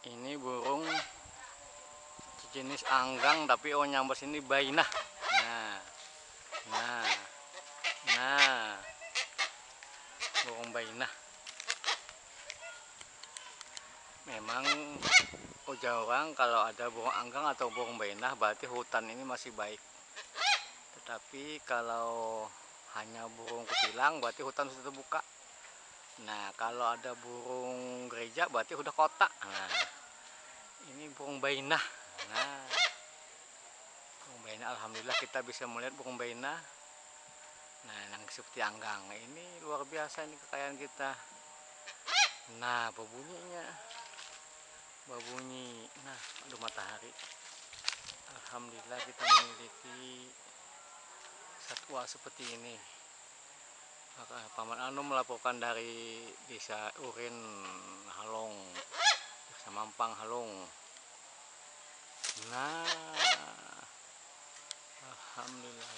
Ini burung jenis anggang tapi nyamber sini bainah. Nah, burung bainah. Memang ujar orang kalau ada burung anggang atau burung bainah berarti hutan ini masih baik. Tetapi kalau hanya burung kutilang berarti hutan sudah terbuka. Nah, kalau ada burung gereja berarti udah kota. Nah, ini burung bainah. Nah, burung bainah, alhamdulillah kita bisa melihat burung bainah. Nah, yang seperti anggang ini luar biasa, ini kekayaan kita. Nah, berbunyinya, berbunyi. Nah, aduh matahari. Alhamdulillah kita memiliki satwa seperti ini. Paman Anu melaporkan dari desa Urin Halong, desa Mampang Halong. Nah, alhamdulillah.